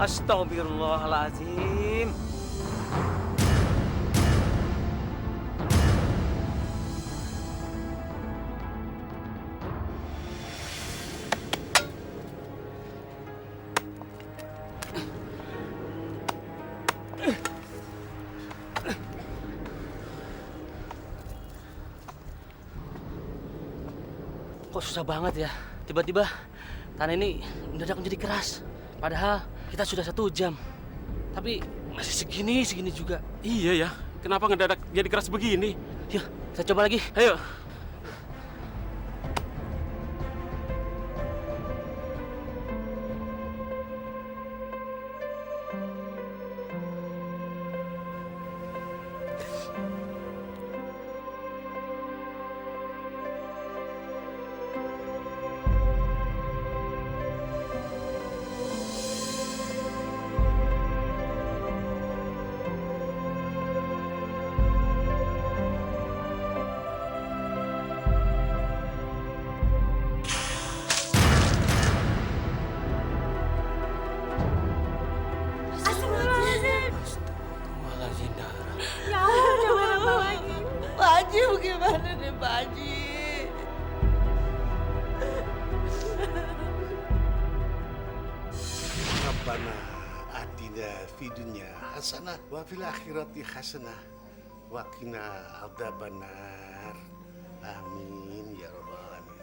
Astagfirullahaladzim. Kok susah banget ya? Tiba-tiba tanah ini mendadak menjadi keras. Padahal kita sudah 1 jam. Tapi masih segini juga. Iya ya, kenapa ngedadak jadi keras begini? Yuk, kita coba lagi. Ayo. Astagfirullahaladzim, Dara. Ya Allah, coba apa lagi? Pak Haji bagaimana nih Pak Haji? Rabbana atina fid dunya hasanah wa fil akhirati hasanah wa qina adzabannar. Amin ya rabbal alamin.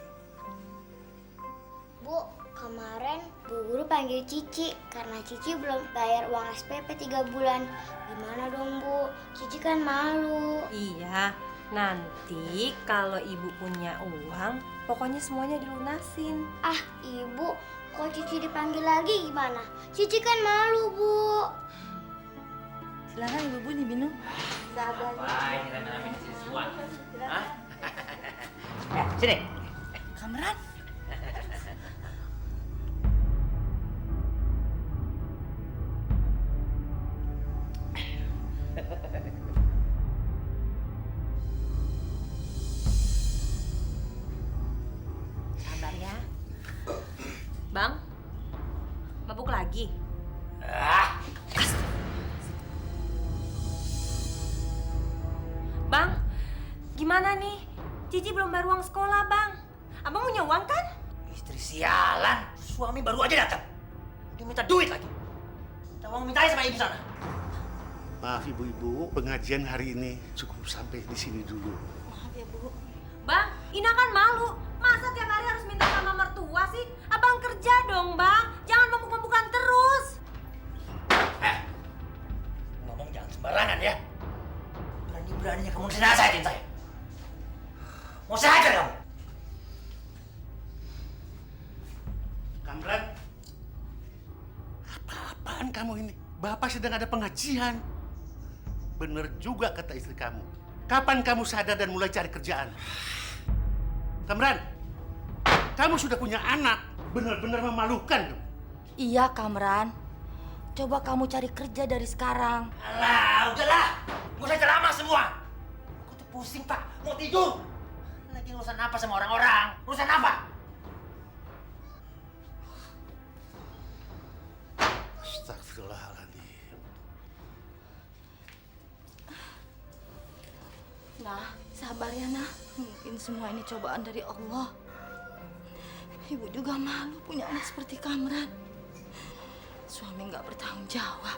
Bu, kemarin Bu Guru panggil Cici karena Cici belum bayar uang SPP 3 bulan. Gimana dong Bu? Cici kan malu. Iya, nanti kalau ibu punya uang, pokoknya semuanya dilunasin. Ah, Ibu, kalau Cici dipanggil lagi gimana? Cici kan malu, Bu. Silakan Ibu diminum. Sabar. Baik, kita minum sini semua. Hah? Sini. Kamran, Sabar ya. Bang, mabuk lagi? Bang, gimana nih? Cici belum bayar uang sekolah, Bang. Abang punya uang kan? Istri sialan, suami baru aja datang. Dia minta duit lagi. Kita uang minta aja sama ibu sana. Maaf ibu-ibu, pengajian hari ini cukup sampai di sini dulu. maaf ya Bu. Bang, Ina kan malu. Masa tiap hari harus minta sama mertua sih? Abang kerja dong, Bang. Jangan mabuk-mabukan terus. Ngomong jangan sembarangan ya. Berani-beraninya kamu nasihatin saya. Mau saya aja kamu. Kamran, apa-apaan kamu ini? Bapak sedang ada pengajian. Bener juga kata istri kamu. Kapan kamu sadar dan mulai cari kerjaan? Kamran, kamu sudah punya anak. Benar-benar memalukan. Iya Kamran, coba kamu cari kerja dari sekarang. Alah, udahlah. Nggak usah ceramah semua. Aku tuh pusing, Pak. Mau tidur. Lagi urusan apa sama orang-orang? Urusan apa? Astagfirullahaladzim. Nah, sabar ya Nah. Mungkin semua ini cobaan dari Allah. Ibu juga malu punya anak seperti Kamran. Suami nggak bertanggung jawab.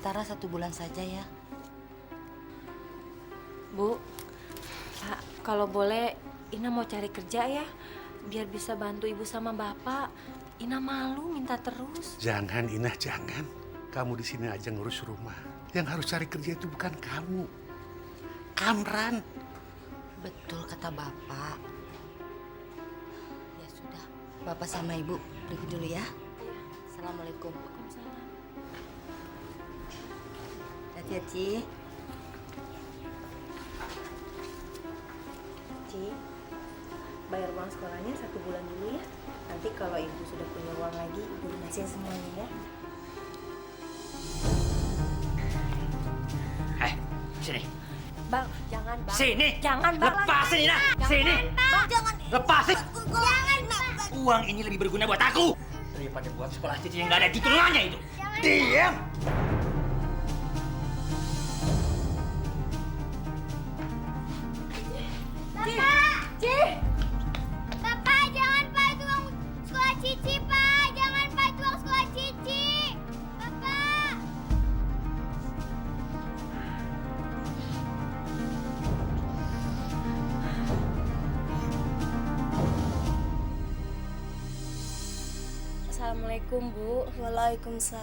sementara 1 bulan saja ya. Bu, Pak, kalau boleh Ina mau cari kerja ya, biar bisa bantu ibu sama bapak. Ina malu minta terus. Jangan, Inah, jangan. Kamu di sini aja ngurus rumah. Yang harus cari kerja itu bukan kamu. Kamran. Betul kata Bapak. Ya sudah, Bapak sama Ibu pergi dulu ya. Assalamualaikum. Waalaikumsalam. Hati-hati, Ci. Ci, bayar uang sekolahnya 1 bulan dulu ya. Nanti kalau ibu sudah punya uang lagi, ibu lunasin semuanya ya. Sini. Bang, jangan bang. Sini. Jangan bang. Lepasin, Ina. Sini. Bang, jangan. Lepasin. Jangan bang. Uang ini lebih berguna buat aku daripada buat sekolah Cici yang nggak ada turulannya itu. Diam. Ci! Bapak, jangan pakai uang sekolah Cici, Pak. Jangan pakai uang sekolah Cici. Bapak. Assalamualaikum Bu. Waalaikumsalam.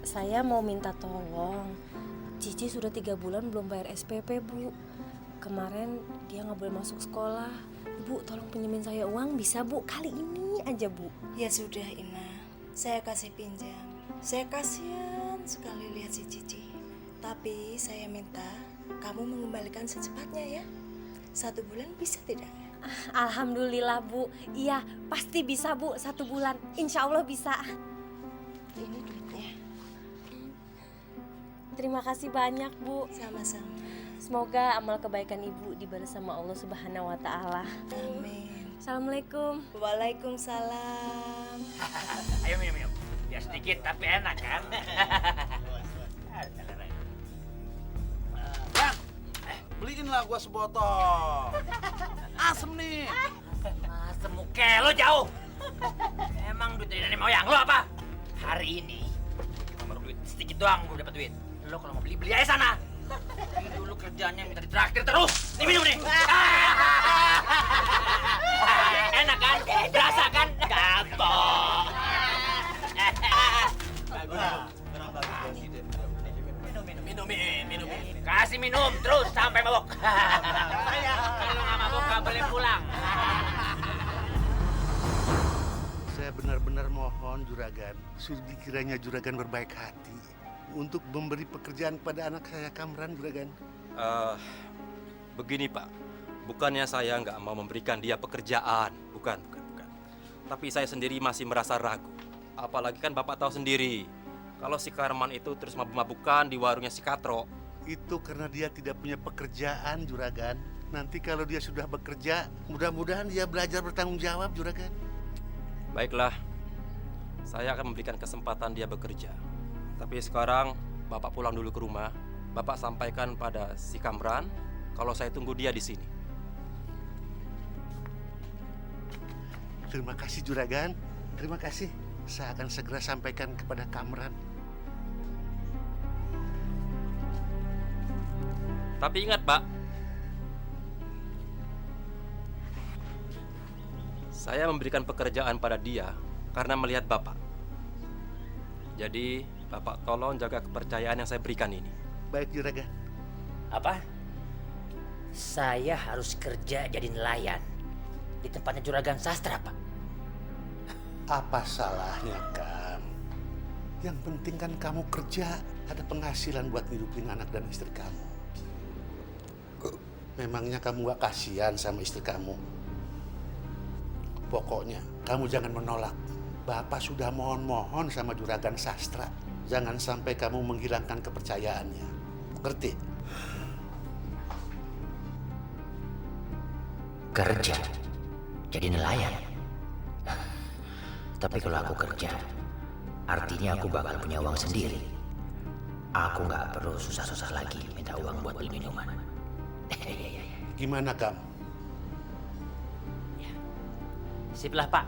Saya mau minta tolong. Cici sudah 3 bulan belum bayar SPP Bu. Kemarin dia nggak boleh masuk sekolah. Bu, tolong pinjemin saya uang bisa Bu? Kali ini aja Bu. Ya sudah Ina, saya kasih pinjam. Saya kasihan sekali lihat si Cici. Tapi saya minta kamu mengembalikan secepatnya ya. 1 bulan bisa tidak? Alhamdulillah Bu. Iya, pasti bisa Bu 1 bulan. Insya Allah bisa. Ini duitnya. Terima kasih banyak Bu. Sama-sama. Semoga amal kebaikan Ibu dibalas sama Allah Subhanahu wa Ta'ala. Amin. Assalamualaikum. Waalaikumsalam. Ayo minum. Ya sedikit tapi enak kan? Bang, beliinlah gua sebotol. Asem nih. Asem muka lo jauh. Emang duit dari nenek moyang lo apa? Hari ini cuma baru duit sedikit doang gue dapat duit. Lo kalau mau beli aja sana. Ini dulu kerjanya minta ditraktir terus. Nih minum nih. Enak kan? Berasa kan? Gampang. Minum. Kasih minum terus sampai mabok. Kalau nggak mabok nggak boleh pulang. Saya benar-benar mohon Juragan, kiranya Juragan berbaik hati untuk memberi pekerjaan kepada anak saya Kamran, Juragan. Begini Pak, bukannya saya nggak mau memberikan dia pekerjaan, bukan. Tapi saya sendiri masih merasa ragu. Apalagi kan Bapak tahu sendiri, kalau si Karman itu terus mabuk-mabukan di warungnya si Katro. Itu karena dia tidak punya pekerjaan, Juragan. Nanti kalau dia sudah bekerja, mudah-mudahan dia belajar bertanggung jawab, Juragan. Baiklah, saya akan memberikan kesempatan dia bekerja. Tapi sekarang Bapak pulang dulu ke rumah. Bapak sampaikan pada si Kamran kalau saya tunggu dia di sini. Terima kasih, Juragan. Terima kasih. Saya akan segera sampaikan kepada Kamran. Tapi ingat Pak, saya memberikan pekerjaan pada dia karena melihat Bapak. Jadi Bapak tolong jaga kepercayaan yang saya berikan ini. Baik, Juragan. Apa? Saya harus kerja jadi nelayan di tempatnya Juragan Sastra, Pak. Apa salahnya, Kam? Yang penting kan kamu kerja, ada penghasilan buat ngidupin anak dan istri kamu. Memangnya kamu gak kasihan sama istri kamu? Pokoknya kamu jangan menolak. Bapak sudah mohon-mohon sama Juragan Sastra. Jangan sampai kamu menghilangkan kepercayaannya. Ngerti? Kerja jadi nelayan. Tapi kalau aku kerja, artinya aku bakal punya uang sendiri. Aku nggak perlu susah-susah lagi minta uang buat beli minuman. Gimana, Kam? Sip lah, Pak.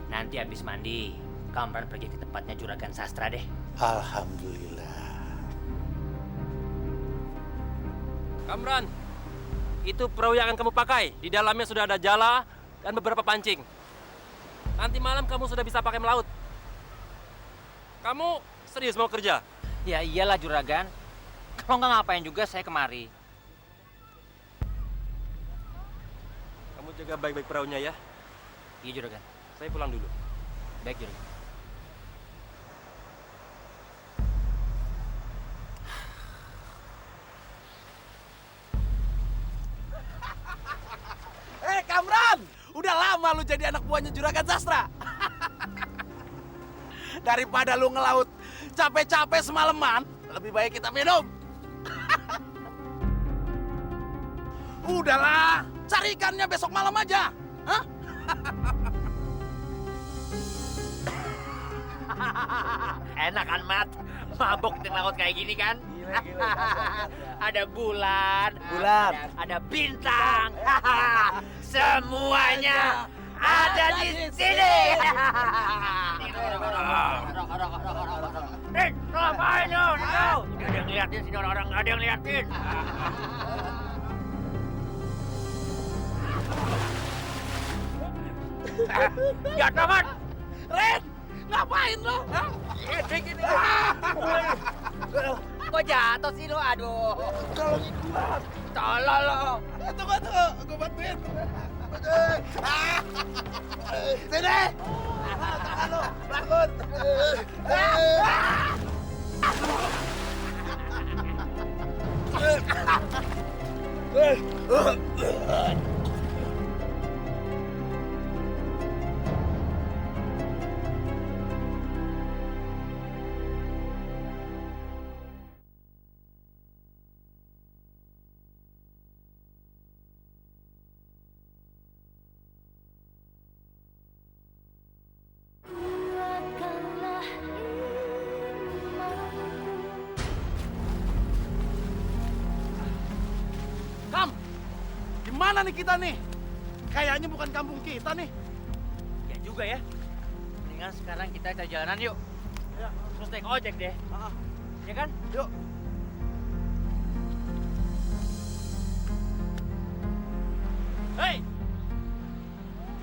Nanti habis mandi, Kamran pergi ke tempatnya Juragan Sastra deh. Alhamdulillah. Kamran, itu perahu yang akan kamu pakai. Di dalamnya sudah ada jala dan beberapa pancing. Nanti malam kamu sudah bisa pakai melaut. Kamu serius mau kerja? Ya iyalah juragan. Kalau nggak ngapain juga saya kemari. Kamu jaga baik-baik perahunya ya. Iya juragan. Saya pulang dulu. Baik juragan. Kamran, udah lama lu jadi anak buahnya Juragan Sastra. Daripada lu ngelaut capek-capek semalaman, lebih baik kita minum. Udahlah, cari ikannya besok malam aja. Hah? Enak kan, Mat? Mabok di laut kayak gini kan? Ada bulan, ada bintang, semuanya ada di sini. Ngapain lo? Udah ada yang ngeliatin sini orang-orang, nggak ada yang ngeliatin. Ya, Taman! Ren, ngapain lo? Hah? Kok jatuh sih lo? Aduh. Tolol lo. Tunggu, gue bantuin. Sini. Tangan lo, bangun. Kam, gimana nih kita nih? Kayaknya bukan kampung kita nih. Ya juga ya. Mendingan sekarang kita cari jalanan yuk. Terus naik ojek deh. Ya kan? Yuk. Hei!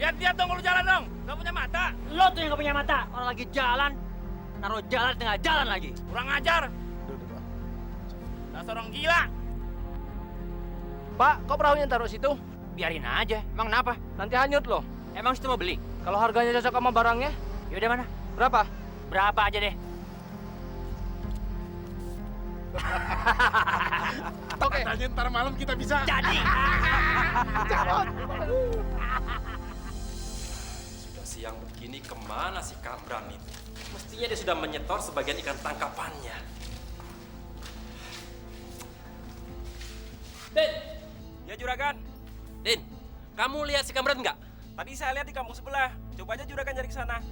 Lihat-lihat dong kalau jalan dong. Gak punya mata. Lo tuh yang gak punya mata. Orang lagi jalan, naruh jalan di tengah jalan lagi. Kurang ajar. Dasar orang gila. Pak, kok perahunya taruh situ? Biarin aja. Emang kenapa? Nanti hanyut loh. Emang situ mau beli? Kalau harganya cocok sama barangnya, Yaudah mana? berapa? Berapa aja deh. Oke. Katanya ntar malam kita bisa. Jadi. Sudah siang begini kemana si Kamran itu? Mestinya dia sudah menyetor sebagian ikan tangkapannya. Din! Ya juragan. Din, kamu lihat si Kamran nggak? Tadi saya lihat di kampung sebelah. Coba aja juragan cari ke sana.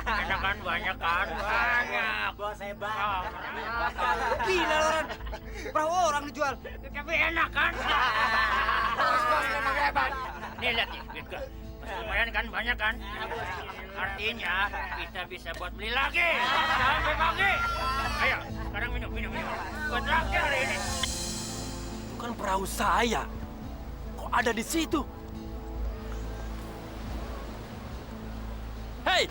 Enak kan? Banyak kan? Banyak. Bos hebat. Gila lo, Ren. Perahu orang dijual. Tapi enak kan? Bos memang hebat. Nih lihat nih, duit gua. Masih lumayan kan? Banyak kan? Artinya kita bisa buat beli lagi. Sampai pagi. Ayo, sekarang minum. Gua traktir hari ini. Itu kan perahu saya. Kok ada di situ? Hei!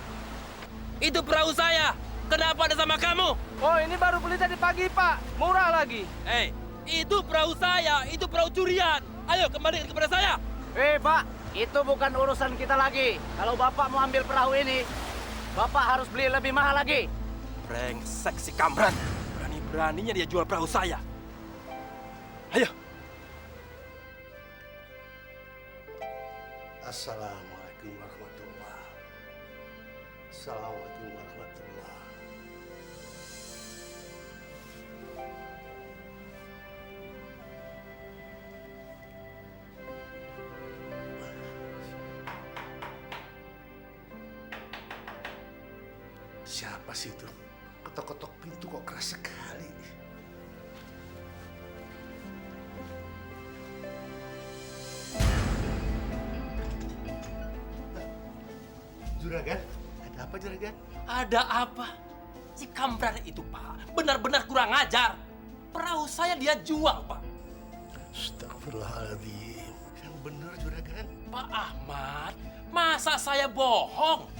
Itu perahu saya. Kenapa ada sama kamu? Oh, ini baru beli tadi pagi, Pak. Murah lagi. Hei, itu perahu saya. Itu perahu curian. Ayo kembalikan kepada saya. Pak, itu bukan urusan kita lagi. Kalau Bapak mau ambil perahu ini, Bapak harus beli lebih mahal lagi. Brengsek si Kamran. Berani-beraninya dia jual perahu saya. Ayo. Assalamualaikum warahmatullah. Assalamualaikum warahmatullah. Siapa sih itu? Ketok-ketok pintu kok keras sekali. Ada apa Juragan? Ada apa? Si Kamran itu, Pak, benar-benar kurang ajar. Perahu saya dia jual, Pak. Astagfirullahaladzim. Yang benar Juragan. Pak Ahmad, masa saya bohong?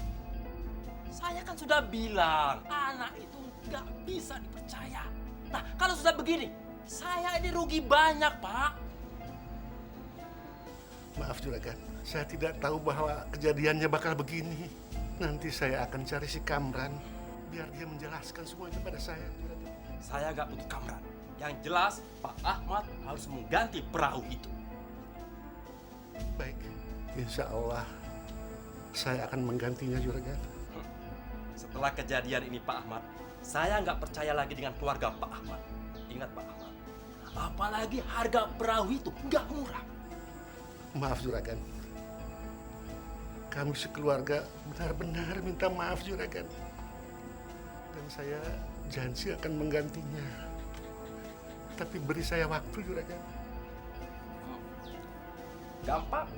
Saya kan sudah bilang, anak itu nggak bisa dipercaya. Nah, kalau sudah begini, saya ini rugi banyak, Pak. Maaf Juragan, saya tidak tahu bahwa kejadiannya bakal begini. Nanti saya akan cari si Kamran, biar dia menjelaskan semuanya pada saya, Juragan. Saya nggak butuh Kamran. Yang jelas, Pak Ahmad harus mengganti perahu itu. Baik, insya Allah saya akan menggantinya, Juragan. Setelah kejadian ini, Pak Ahmad, saya nggak percaya lagi dengan keluarga Pak Ahmad. Ingat, Pak Ahmad, apalagi harga perahu itu nggak murah. Maaf, Juragan. Kami sekeluarga benar-benar minta maaf, Juragan. Dan saya janji akan menggantinya. Tapi beri saya waktu, Juragan. Gampang.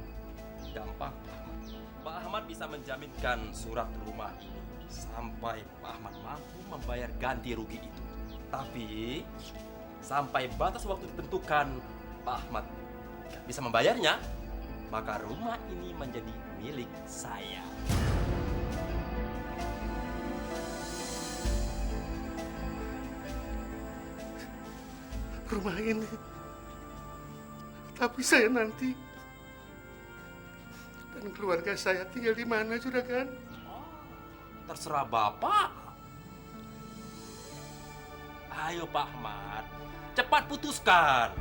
Gampang, Pak Ahmad. Pak Ahmad bisa menjaminkan surat rumah ini sampai Pak Ahmad mampu membayar ganti rugi itu. Tapi sampai batas waktu ditentukan Pak Ahmad nggak bisa membayarnya, maka rumah ini menjadi milik saya. Rumah ini. Tapi saya nanti dan keluarga saya tinggal di mana, Juragan? Terserah Bapak. Ayo Pak Ahmad, cepat putuskan.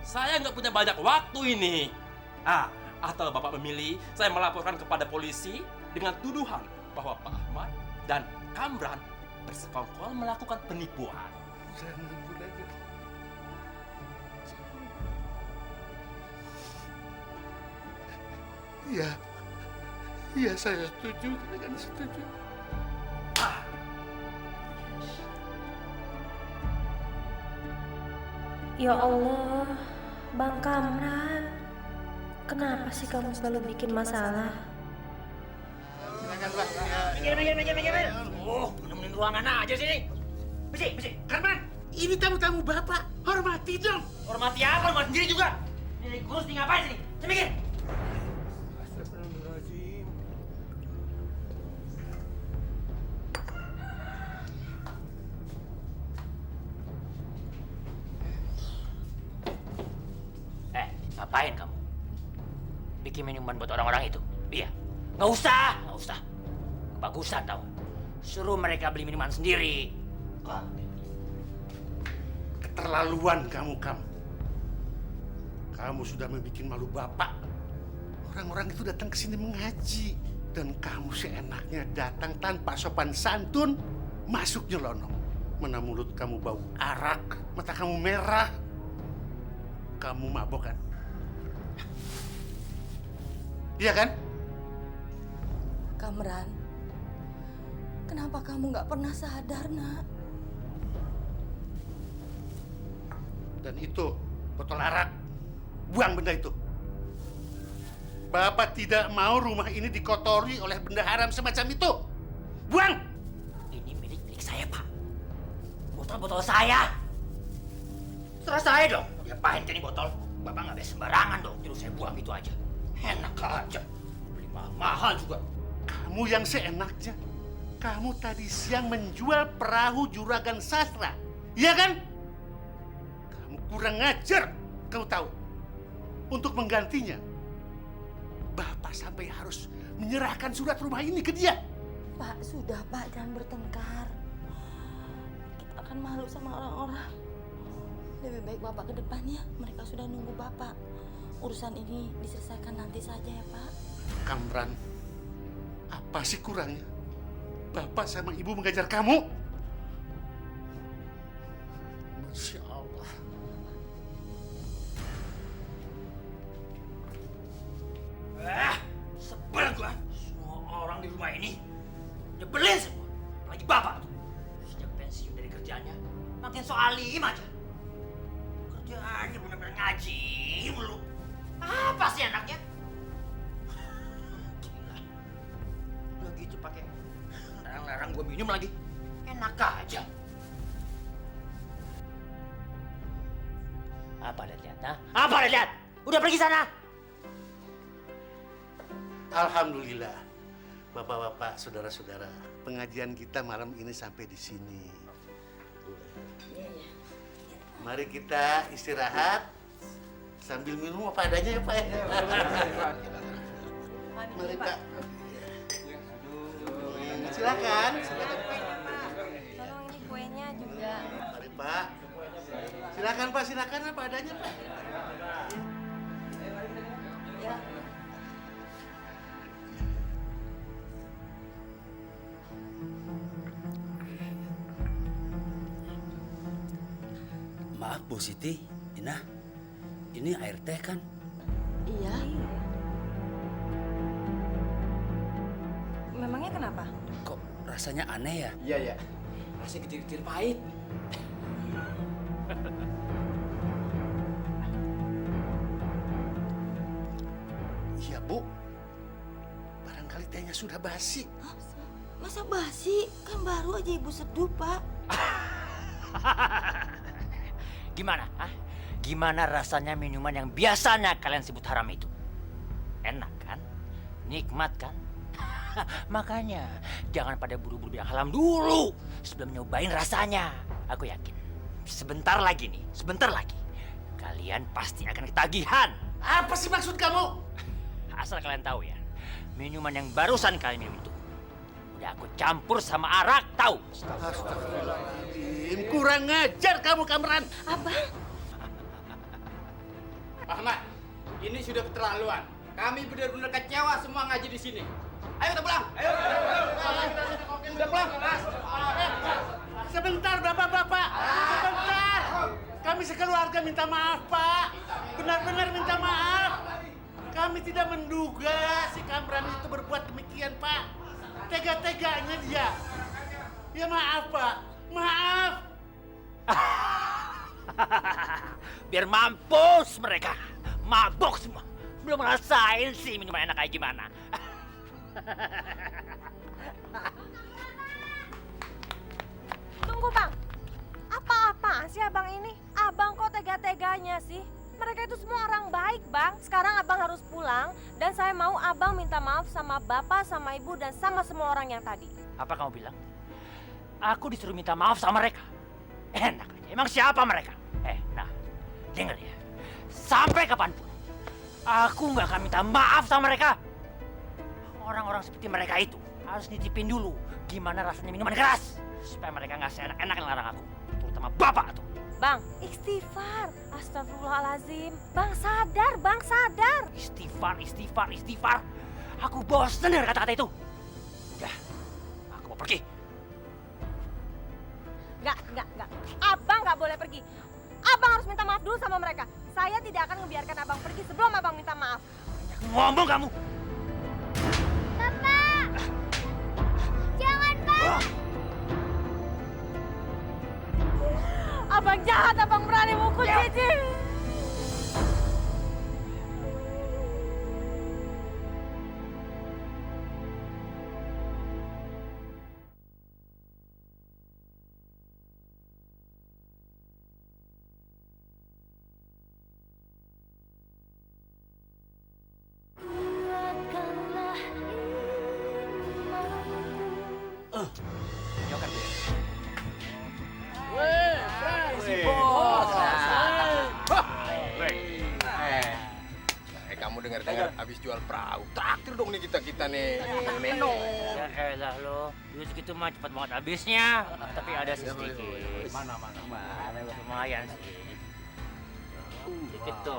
Saya nggak punya banyak waktu ini. Atau Bapak memilih saya melaporkan kepada polisi dengan tuduhan bahwa Pak Ahmad dan Kamran bersekongkol melakukan penipuan. Jangan, Juragan. Iya saya setuju, Juragan setuju. Ya Allah, Bang Kamran, kenapa sih kamu selalu bikin masalah? Minggir. Oh, nemenin ruangan aja sini. Besi. Kamran, ini tamu-tamu Bapak. Hormati dong. Hormati apa? Hormati sendiri juga. Ini kurus nih ngapain sini? Saya minggir. Astagfirullahaladzim. Ngapain kamu? Bikin minuman buat orang-orang itu? Iya. Nggak usah. Kebagusan tau. Suruh mereka beli minuman sendiri. Keterlaluan kamu, Kam. Kamu sudah membuat malu Bapak. Orang-orang itu datang ke sini mengaji. Dan kamu seenaknya datang tanpa sopan santun, masuk nyelonong. Mana mulut kamu bau arak, mata kamu merah. Kamu mabok kan? Iya kan? Kamran, kenapa kamu nggak pernah sadar, Nak? Dan itu botol arak. Buang benda itu. Bapak tidak mau rumah ini dikotori oleh benda haram semacam itu. Buang! Ini milik saya, Pak. Botol-botol saya. Terserah saya dong. Diapain ke ini botol? Bapak nggak bisa sembarangan dong. Terus saya buang itu aja. Enak aja. Beli mahal-mahal juga. Kamu yang seenaknya. Kamu tadi siang menjual perahu juragan sastra. Iya kan? Kamu kurang ajar. Kamu tahu. Untuk menggantinya, Bapak sampai harus menyerahkan surat rumah ini ke dia. Pak, sudah Pak, jangan bertengkar. Kita akan malu sama orang-orang. Lebih baik Bapak ke depannya. Mereka sudah nunggu Bapak. Urusan ini diselesaikan nanti saja ya, Pak. Kamran, apa sih kurangnya? Bapak sama Ibu mengajar kamu? Masya Allah. Sebel gua. Semua orang di rumah ini nyebelin semua. Apalagi Bapak tuh. Sejak pensiun dari kerjanya, makin soalim aja. Kerjaannya benar-benar ngaji mulu. Apa sih anaknya? Gila. Udah gitu pakai gue minum lagi. Enak aja. Apa lihat? Hah? Apa lihat? Udah pergi sana. Alhamdulillah, bapak-bapak, saudara-saudara, pengajian kita malam ini sampai di sini. Mari kita istirahat sambil minum apa adanya ya Pak. Mari Pak. Silakan. Tolong ini kuenya juga. Mari Pak. Silakan Pak, silakan apa adanya Pak. Ya. Maaf Bu Siti, Inah, ini air teh kan? Iya. Memangnya kenapa? Kok rasanya aneh ya? Iya, ya. Rasanya kecil-kecil pahit. Iya Bu, barangkali tehnya sudah basi. Masa basi? Kan baru aja ibu seduh, Pak. Gimana? Hah? Gimana rasanya minuman yang biasanya kalian sebut haram itu? Enak kan? Nikmat kan? Makanya jangan pada buru-buru bilang haram dulu sebelum nyobain rasanya. Aku yakin sebentar lagi nih, sebentar lagi kalian pasti akan ketagihan. Apa sih maksud kamu? Asal kalian tahu ya, minuman yang barusan kalian minum itu udah aku campur sama arak, tahu? Astagfirullahaladzim, kurang ngajar kamu Kamran. Abang. Pak Ahmad, ini sudah keterlaluan. Kami benar-benar kecewa semua ngaji di sini. Ayo kita pulang. Ayo. Udah pulang. Sebentar bapak-bapak, sebentar. Kami sekeluarga minta maaf Pak. Benar-benar minta maaf. Kami tidak menduga si Kamran itu berbuat demikian Pak. Tega-teganya dia. Ya maaf Pak, maaf. Biar mampus mereka, mabok semua. Belum ngerasain sih minuman enak kayak gimana. Tunggu bang, apa-apaan sih abang ini? Abang kok tega-teganya sih? Mereka itu semua orang baik bang. Sekarang abang harus pulang dan saya mau abang minta maaf sama bapak, sama ibu dan sama semua orang yang tadi. Apa kamu bilang? Aku disuruh minta maaf sama mereka. Enak aja. Emang siapa mereka? Nah, dengar ya. Sampai kapanpun, aku nggak akan minta maaf sama mereka. Orang-orang seperti mereka itu harus nitipin dulu gimana rasanya minuman keras supaya mereka nggak seenak-enak ngelarang aku, terutama bapak tuh. Bang, istighfar. Astagfirullahalazim. Bang sadar, bang sadar. Istighfar. Aku bosan dengan kata-kata itu. Udah, aku mau pergi. Enggak. Abang nggak boleh pergi. Abang harus minta maaf dulu sama mereka. Saya tidak akan membiarkan abang pergi sebelum abang minta maaf. Ngomong kamu. Bapak! Jangan, Pak! Abang jahat, abang berani mukul Cici. Kamu dengar-dengar habis jual perahu. Traktir dong nih kita nih. Minum. Ya elah lo, duit segitu mah cepat banget habisnya. Tapi ada sedikit. Mana. Lumayan sih. Dikit tuh.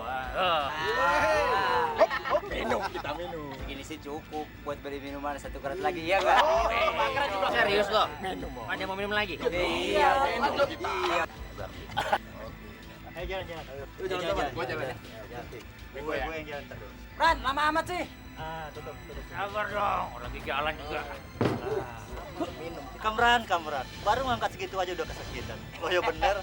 Minum, kita minum. Ini sih cukup buat beli minuman 1 karat lagi ya nggak? Makanya juga serius lo. Minum. Ada yang mau minum lagi? Iya. Minum kita. Ayo jalan. Jalan. Gua jalan. Gue yang jalan terus. Ran, lama amat sih. Tutup. Sabar dong, orang lagi jalan juga. Kamran. Baru ngangkat segitu aja udah kesakitan. Oh ya bener.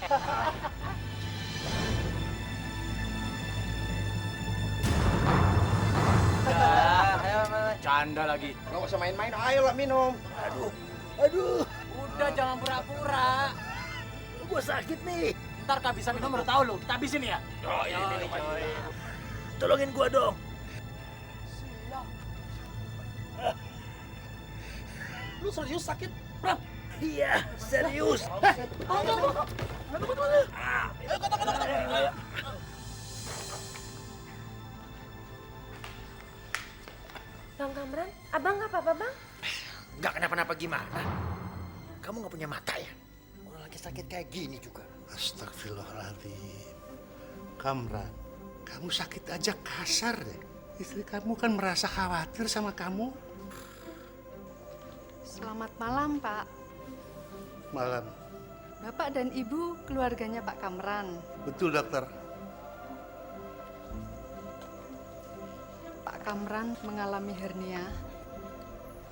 Canda lagi. Nggak usah main-main. Ayo lah minum. Aduh. Aduh, Udah jangan pura-pura. gue sakit nih. Ntar kehabisan minum baru tahu lu. Kita habisin ya. Tolongin gue dong. Lu serius sakit, Bram? Iya, serius. Bang Kamran, abang nggak apa-apa bang? Nggak kenapa-napa gimana? Kamu nggak punya mata ya? Orang lagi sakit kayak gini juga. Astagfirullahaladzim. Kamran, kamu sakit aja kasar deh. Istri kamu kan merasa khawatir sama kamu. Selamat malam, Pak. Malam. Bapak dan Ibu keluarganya Pak Kamran. Betul, dokter. Pak Kamran mengalami hernia.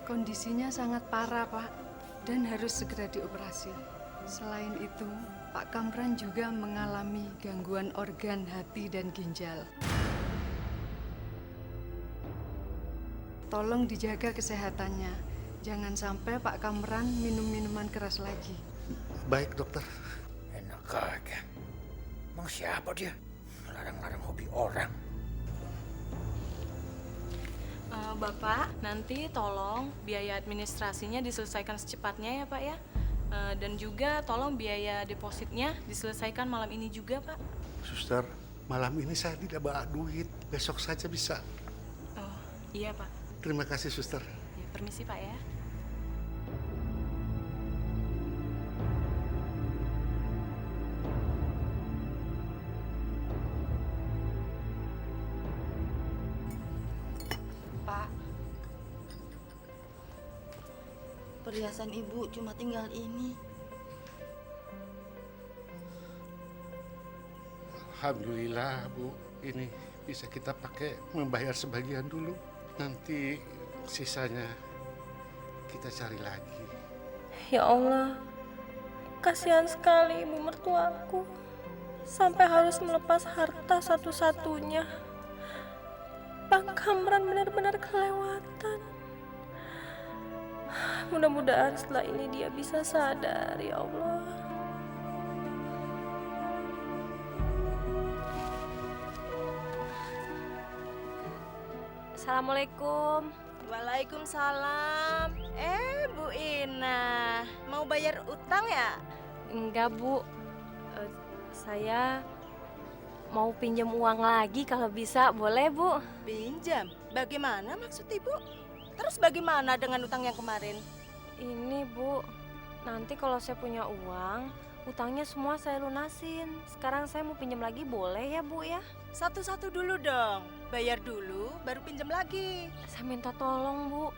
Kondisinya sangat parah, Pak, dan harus segera dioperasi. Selain itu, Pak Kamran juga mengalami gangguan organ hati dan ginjal. Tolong dijaga kesehatannya. Jangan sampai Pak Kamran minum minuman keras lagi. Baik, dokter. Enak aja. Emang siapa dia? Larang-larang hobi orang. Bapak, nanti tolong biaya administrasinya diselesaikan secepatnya ya Pak ya. Dan juga tolong biaya depositnya diselesaikan malam ini juga Pak. Suster, malam ini saya tidak bawa duit. Besok saja bisa. Oh, iya Pak. Terima kasih, suster. Ya, permisi Pak ya. Pak, perhiasan ibu cuma tinggal ini. Alhamdulillah, Bu. Ini bisa kita pakai membayar sebagian dulu. Nanti sisanya kita cari lagi. Ya Allah, kasihan sekali ibu mertuaku. Sampai harus melepas harta satu-satunya. Bang Kamran benar-benar kelewatan. Mudah-mudahan setelah ini dia bisa sadar, ya Allah. Assalamualaikum. Waalaikumsalam. Bu Ina, mau bayar utang ya? Enggak, Bu. Saya mau pinjam uang lagi kalau bisa, boleh, Bu? Pinjam? Bagaimana maksud Ibu? Terus bagaimana dengan utang yang kemarin? Ini, Bu. Nanti kalau saya punya uang, utangnya semua saya lunasin. Sekarang saya mau pinjam lagi, boleh ya, Bu ya? Satu-satu dulu dong. Bayar dulu, baru pinjam lagi. Saya minta tolong, Bu.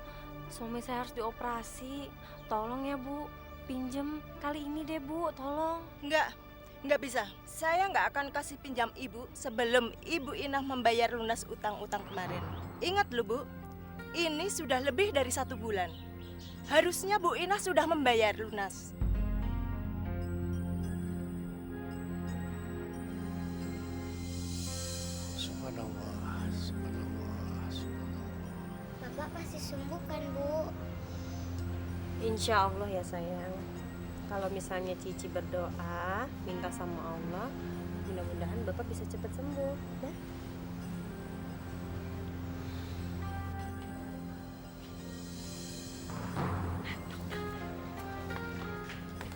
Suami saya harus dioperasi. Tolong ya, Bu. Pinjem kali ini deh, Bu. Tolong. Nggak bisa. Saya nggak akan kasih pinjam Ibu sebelum Ibu Inah membayar lunas utang-utang kemarin. Ingat loh, Bu. Ini sudah lebih dari 1 bulan. Harusnya Bu Inah sudah membayar lunas. Subhanallah, subhanallah, subhanallah. Bapak pasti sembuh kan, Bu? Insya Allah ya, sayang. Kalau misalnya Cici berdoa, minta sama Allah, mudah-mudahan Bapak bisa cepat sembuh, ya.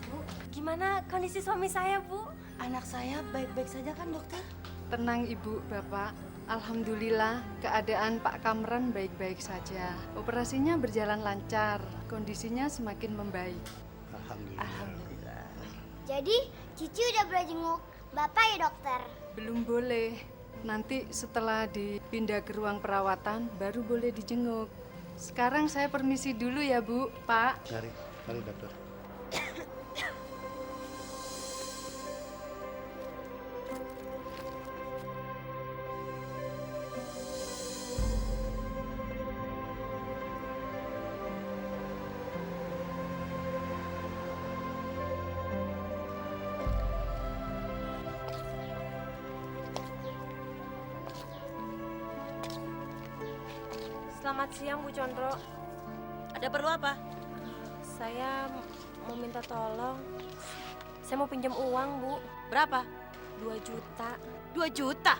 Bu, gimana kondisi suami saya, Bu? Anak saya baik-baik saja kan, dokter? Tenang Ibu, Bapak. Alhamdulillah keadaan Pak Kamran baik-baik saja. Operasinya berjalan lancar, kondisinya semakin membaik. Alhamdulillah. Jadi, Cici udah boleh jenguk Bapak ya, dokter? Belum boleh. Nanti setelah dipindah ke ruang perawatan baru boleh dijenguk. Sekarang saya permisi dulu ya, Bu, Pak. Mari dokter. Selamat siang, Bu Condro. Ada perlu apa? Saya mau minta tolong. Saya mau pinjam uang, Bu. Berapa? 2 juta. 2 juta?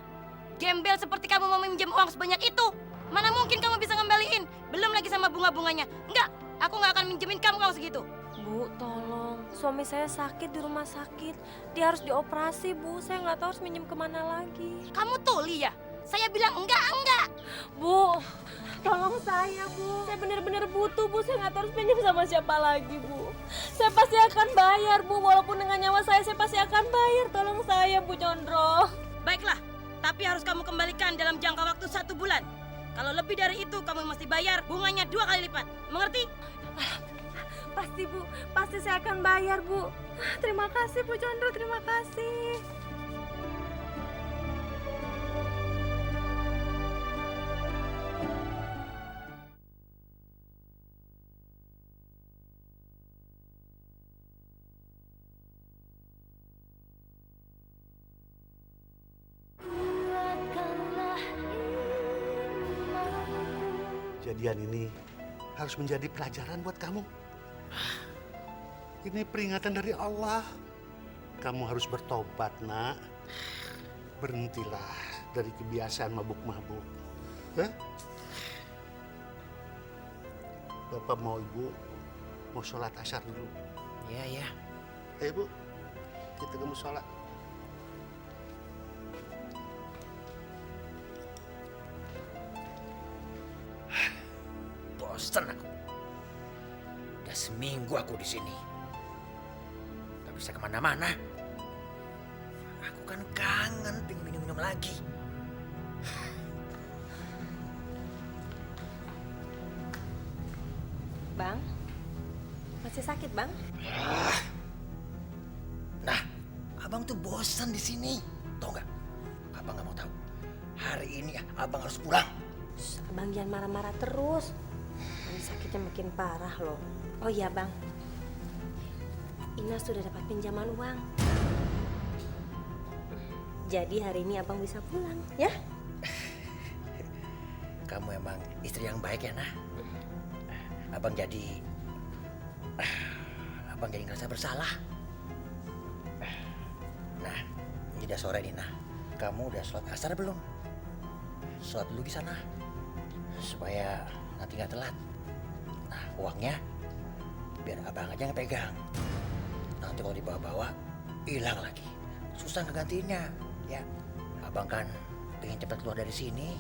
Gembel seperti kamu mau minjem uang sebanyak itu. Mana mungkin kamu bisa ngembaliin? Belum lagi sama bunga-bunganya. Enggak, aku nggak akan minjemin kamu kalau segitu. Bu, tolong. Suami saya sakit di rumah sakit. Dia harus dioperasi, Bu. Saya nggak tahu harus minjem kemana lagi. Kamu tuli ya? Saya bilang enggak. Bu, tolong saya, Bu. Saya benar-benar butuh, Bu. Saya nggak tahu harus pinjam sama siapa lagi, Bu. Saya pasti akan bayar, Bu. Walaupun dengan nyawa saya pasti akan bayar. Tolong saya, Bu Condro. Baiklah, tapi harus kamu kembalikan dalam jangka waktu 1 bulan. Kalau lebih dari itu, kamu mesti bayar bunganya 2 kali lipat. Mengerti? Pasti, Bu. Pasti saya akan bayar, Bu. Terima kasih, Bu Condro. Terima kasih. Kejadian ini harus menjadi pelajaran buat kamu. Ini peringatan dari Allah. Kamu harus bertobat, Nak. Berhentilah dari kebiasaan mabuk-mabuk. Hah? Bapak mau Ibu mau sholat asar dulu. Iya. Ayo Bu, kita ke musola. Bosen aku. Udah seminggu aku di sini. Gak bisa kemana-mana. Aku kan kangen pengen minum-minum lagi. Bang, masih sakit, Bang? Nah, abang tuh bosan di sini. Tahu nggak? Abang nggak mau tahu. Hari ini abang harus pulang. Abang jangan marah-marah terus. Ini sakitnya makin parah loh. Oh iya, Bang. Ina sudah dapat pinjaman uang. Jadi hari ini abang bisa pulang, ya? Kamu emang istri yang baik ya, Nah. Abang jadi ngerasa bersalah. Nah, ini udah sore nih, Nah. Kamu udah sholat asar belum? Sholat dulu di sana, supaya nanti nggak telat. Nah, uangnya biar abang aja yang pegang. Nanti kalau dibawa-bawa, hilang lagi. Susah ngegantiinnya, ya. Abang kan pengen cepat keluar dari sini.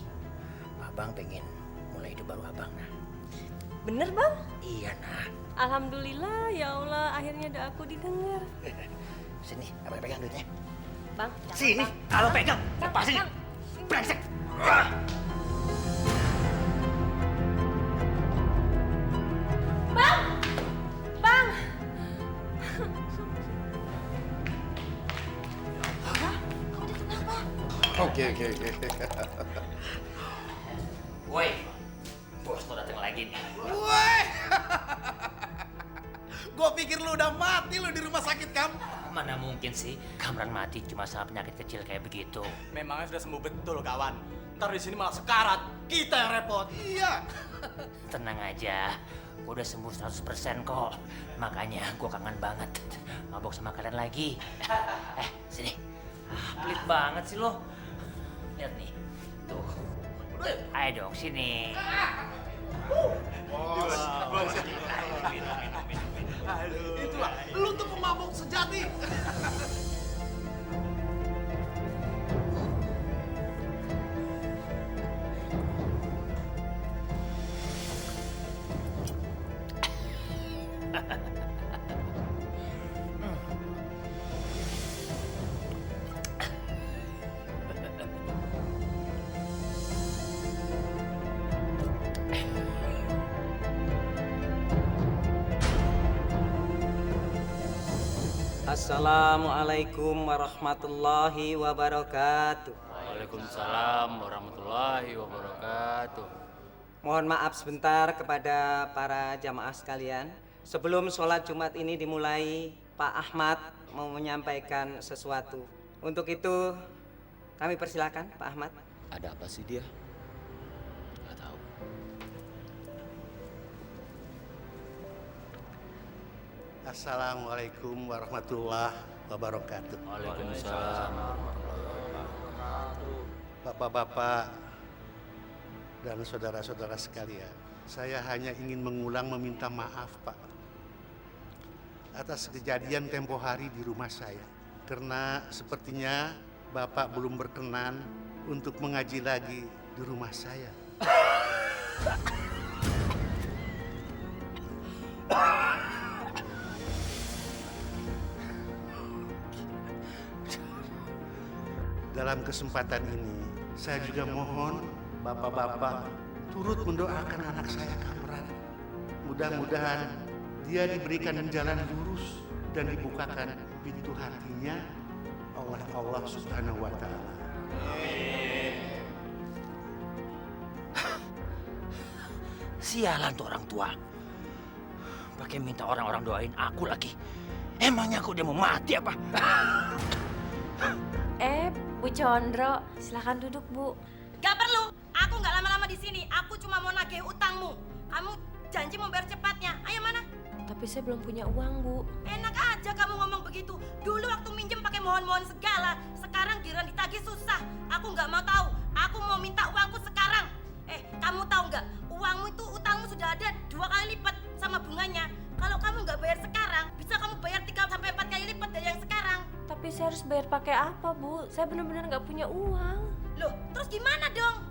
Abang pengen mulai hidup baru abang, Nah. Bener, Bang? Iya, Nah. Alhamdulillah, ya Allah, akhirnya doaku didengar. Sini, abang pegang duitnya. Bang, jangan, Sini, Bang. kalau pegang, Bang, lepasin. Bang. Brengsek. Bang! Bang! Oke. Woi, bos lo datang lagi nih. Woi. Gue pikir lu udah mati lu di rumah sakit, Kam. Mana mungkin sih Kamran mati cuma sama penyakit kecil kayak begitu. Memangnya sudah sembuh betul, kawan. Ntar di sini malah sekarat. Kita yang repot. Iya. Tenang aja, gue udah sembuh 100% kok. Makanya gue kangen banget mabok sama kalian lagi. Sini. Pelit banget sih lo. Lihat nih. Tuh. Ayo dong, sini. Bos. Itulah, lu tuh pemabuk sejati. Assalamualaikum warahmatullahi wabarakatuh. Waalaikumsalam warahmatullahi wabarakatuh. Mohon maaf sebentar kepada para jamaah sekalian. Sebelum sholat Jumat ini dimulai, Pak Ahmad mau menyampaikan sesuatu. Untuk itu, kami persilakan Pak Ahmad. Ada apa sih dia? Nggak tahu. Assalamualaikum warahmatullahi wabarakatuh. Waalaikumsalam. Bapak-bapak dan saudara-saudara sekalian, saya hanya ingin mengulang meminta maaf, Pak, atas kejadian tempo hari di rumah saya. Karena sepertinya Bapak belum berkenan untuk mengaji lagi di rumah saya. Dalam kesempatan ini, saya juga mohon bapak-bapak turut mendoakan anak saya Kamran. Mudah-mudahan dia diberikan jalan lurus dan dibukakan pintu hatinya oleh Allah Subhanahu wa Ta'ala. Sialan tuh orang tua. Pakai minta orang-orang doain aku lagi. Emangnya aku dia mau mati apa? Bu Condro, silakan duduk, Bu. Gak perlu, aku nggak lama-lama di sini. Aku cuma mau nagih utangmu. Kamu janji mau bayar cepatnya. Ayo mana? Tapi saya belum punya uang, Bu. Enak aja kamu ngomong begitu. Dulu waktu minjem pakai mohon-mohon segala. Sekarang giliran ditagih susah. Aku nggak mau tahu. Aku mau minta uangku sekarang. Kamu tahu nggak? Uangmu itu utangmu sudah ada 2 kali lipat sama bunganya. Kalau kamu nggak bayar sekarang, bisa kamu bayar 3 sampai 4 kali lipat dari yang sekarang. Tapi saya harus bayar pakai apa, Bu? Saya benar-benar nggak punya uang. Loh, terus gimana dong?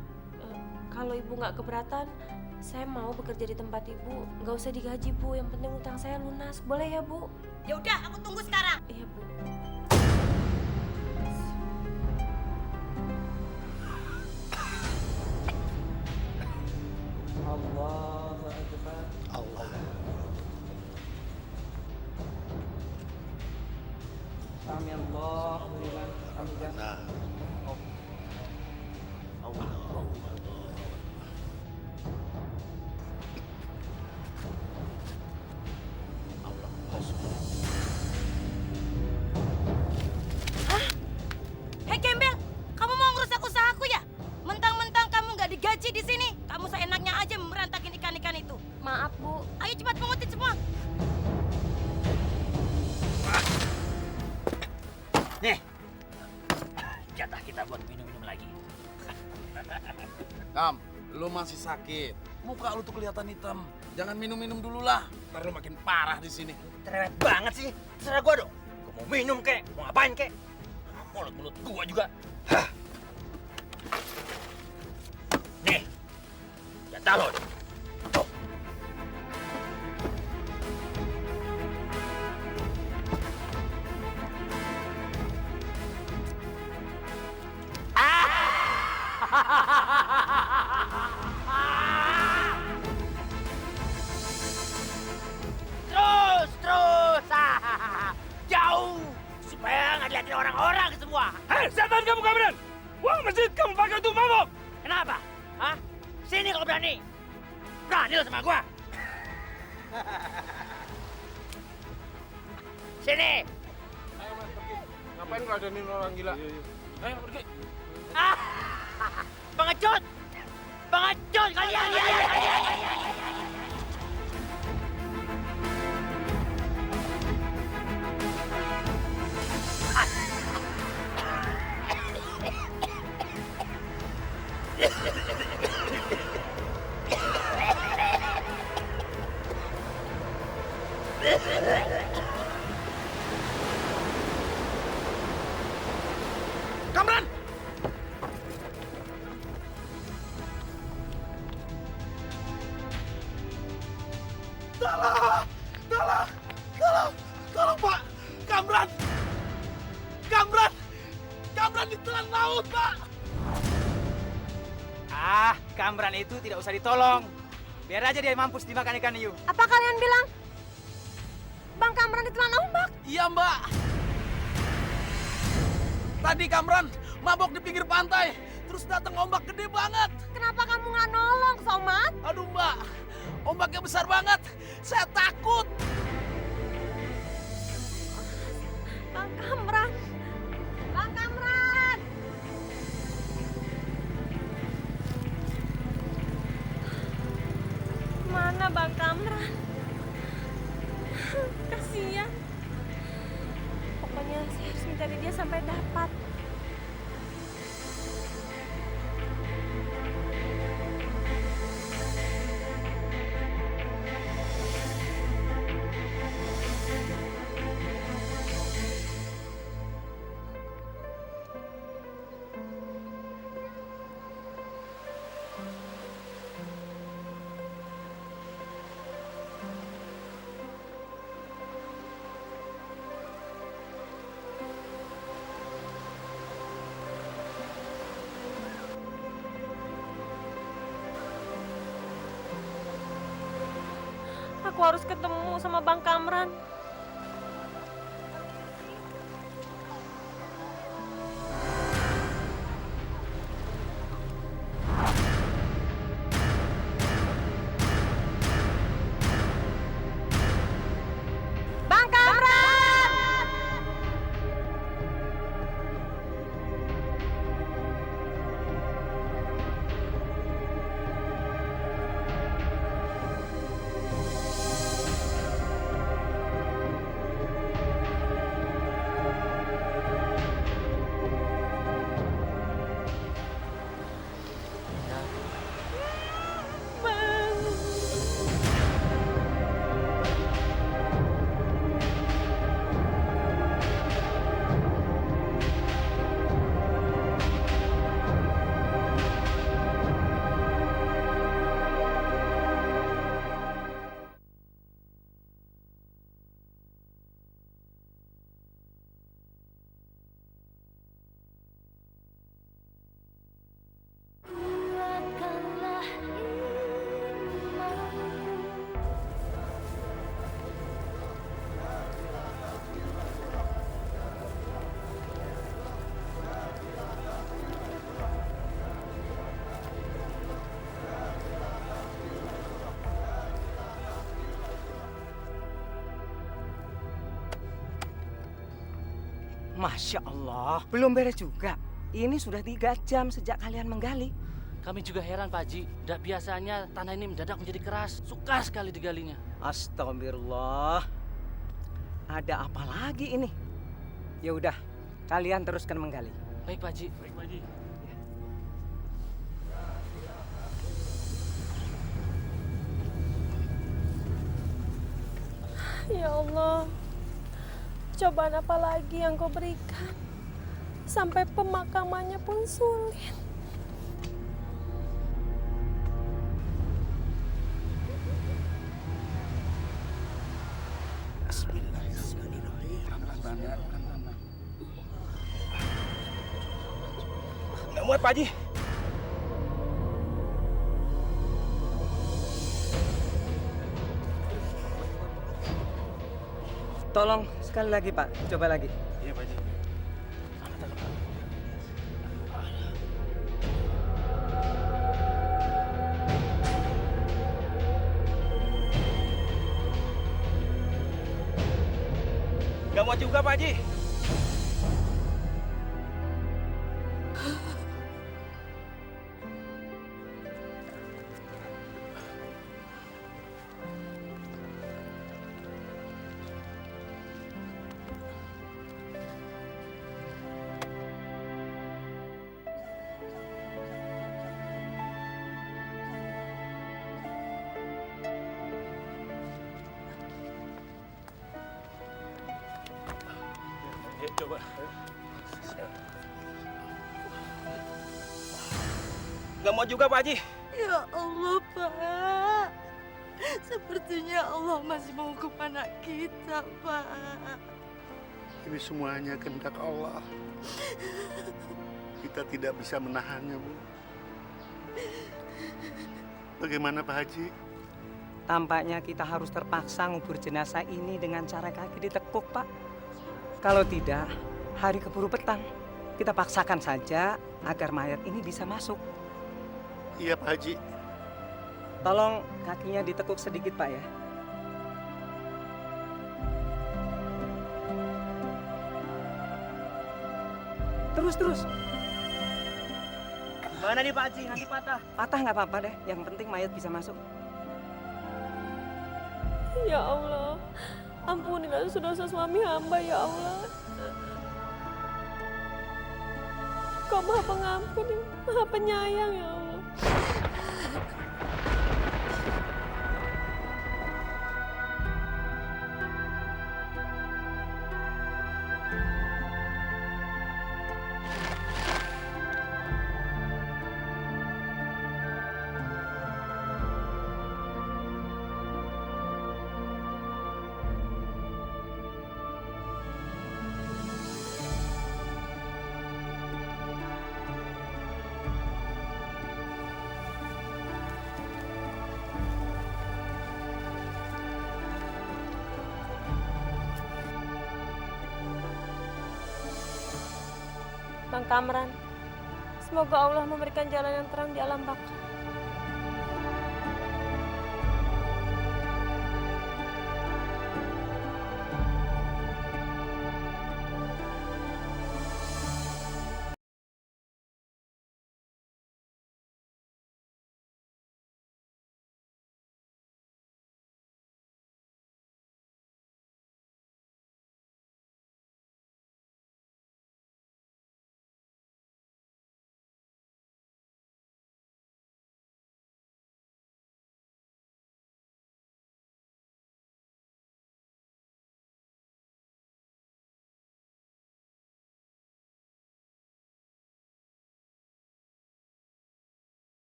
Kalau Ibu nggak keberatan, saya mau bekerja di tempat Ibu. Nggak usah digaji, Bu. Yang penting utang saya lunas. Boleh ya, Bu? Ya udah, aku tunggu sekarang. Iya, Bu. Allahu Akbar. Allah. Sami Allahu liman hamidah. Nah. Hei Gembel, kamu mau ngerusak usahaku ya? Mentang-mentang kamu nggak digaji di sini, kamu seenaknya aja merantakin ikan-ikan itu. Maaf, Bu. Ayo cepat pungutin semua. Nih, jatah kita buat minum-minum lagi. Kam, lu masih sakit. Muka lu tuh kelihatan hitam. Jangan minum-minum dulu lah. Ntar lu makin parah di sini. Cerewet banget sih. Terserah gua dong. Gua mau minum kek, mau ngapain kek. Mulut-mulut gua juga. Hah. Nih, jatah lo. Tuh. Terus. Jauh. Supaya nggak dilihatin orang-orang semua. Hei, setan kamu Kamran! Uang masjid kamu pakai untuk mabok! Kenapa? Hah? Sini kalau berani. Berani lo sama gua. Sini. Ayo mas, pergi. Ngapain ngeladenin orang gila? Ayo pergi. Pengecut. Pengecut kalian. Kamran! Tolong Pak! Kamran! Kamran ditelan laut Pak! Kamran itu tidak usah ditolong. Biar aja dia mampus dimakan ikan hiu. Apa kalian bilang Bang Kamran ditelan ombak? Iya Mbak. Tadi Kamran mabok di pinggir pantai. Terus datang ombak gede banget. Kenapa kamu nggak nolong, Somad? Aduh Mbak, ombaknya besar banget. Saya takut. Bang Kamran. Bang Kamran. Mana Bang Kamran? Kasihan. mencari dia sampai dapat. Aku harus ketemu sama Bang Kamran. Bang Kamran! Masya Allah, belum beres juga. Ini sudah 3 jam sejak kalian menggali. Kami juga heran Pak Haji, tidak biasanya tanah ini mendadak menjadi keras. Suka sekali digalinya. Astagfirullah. Ada apa lagi ini? Ya udah, kalian teruskan menggali. Baik Pak Haji. Baik Pak Haji. Ya Allah, cobaan apa lagi yang kau berikan? Sampai pemakamannya pun sulit. Nggak muat Pak Haji. Tolong sekali lagi Pak, coba lagi. Iya Pak Haji. Nggak muat juga Pak Haji. Coba. Nggak mau juga Pak Haji. Ya Allah, Pak. Sepertinya Allah masih menghukum anak kita, Pak. Ini semuanya kehendak Allah. Kita tidak bisa menahannya, Bu. Bagaimana Pak Haji? Tampaknya kita harus terpaksa ngubur jenazah ini dengan cara kaki ditekuk, Pak. Kalau tidak, hari keburu petang. Kita paksakan saja agar mayat ini bisa masuk. Iya, Pak Haji. Tolong kakinya ditekuk sedikit, Pak ya. Terus. Mana nih Pak Haji? Nanti patah. Patah nggak apa-apa deh. Yang penting mayat bisa masuk. Ya Allah, ampunilah dosa-dosa suami hamba ya Allah. Kau maha pengampun, maha penyayang ya Allah. Bang Kamran, semoga Allah memberikan jalan yang terang di alam baka.